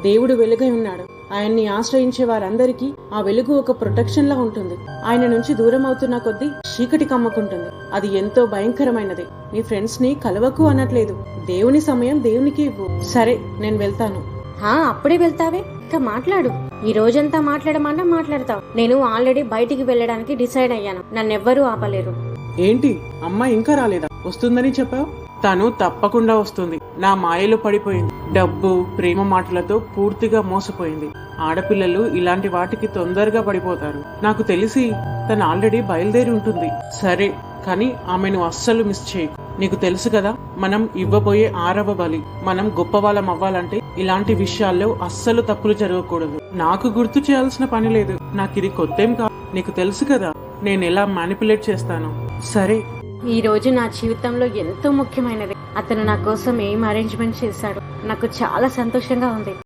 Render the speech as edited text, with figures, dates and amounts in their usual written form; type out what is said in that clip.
దేవుడు వెలుగై ఉన్నాడు. ఆయన్ని ఆశ్రయించే వారందరికీ ఆ వెలుగు ఒక ప్రొటెక్షన్ లా ఉంటుంది. ఆయన నుంచి దూరం అవుతున్న కొద్దీ చీకటి కమ్ముకుంటుంది. అది ఎంతో భయంకరమైనది. నీ ఫ్రెండ్స్ ని కలవకు అనట్లేదు. దేవుని సమయం దేవునికి ఇవ్వు. సరే, నేను వెళ్తాను. అప్పుడే వెళ్తావే? ఇంకా మాట్లాడు. ఈ రోజంతా మాట్లాడమన్నా మాట్లాడతావు. నేను ఆల్రెడీ బయటికి వెళ్ళడానికి డిసైడ్ అయ్యాను. నన్నెవ్వరూ ఆపలేరు. ఏంటి, అమ్మ ఇంకా రాలేదా? వస్తుందని చెప్పావు. తను తప్పకుండా వస్తుంది. నా మాయలో పడిపోయింది. డబ్బు, ప్రేమ మాటలతో పూర్తిగా మోసపోయింది. ఆడపిల్లలు ఇలాంటి వాటికి తొందరగా పడిపోతారు. నాకు తెలిసి తను ఆల్రెడీ బయలుదేరి ఉంటుంది. సరే, కానీ ఆమెను అస్సలు మిస్ చేయకు. నీకు తెలుసు కదా, మనం ఇవ్వబోయే 6వ బలి. మనం గొప్ప వాళ్ళం అవ్వాలంటే ఇలాంటి విషయాల్లో అస్సలు తప్పులు జరగకూడదు. నాకు గుర్తు చేయాల్సిన పని లేదు. నాకు ఇది కొత్తేం కాదు. నీకు తెలుసు కదా నేను ఎలా మ్యానిపులేట్ చేస్తాను. సరే, ఈ రోజు నా జీవితంలో ఎంతో ముఖ్యమైనది. అతను నా కోసం ఏం అరేంజ్మెంట్ చేశాడు. నాకు చాలా సంతోషంగా ఉంది.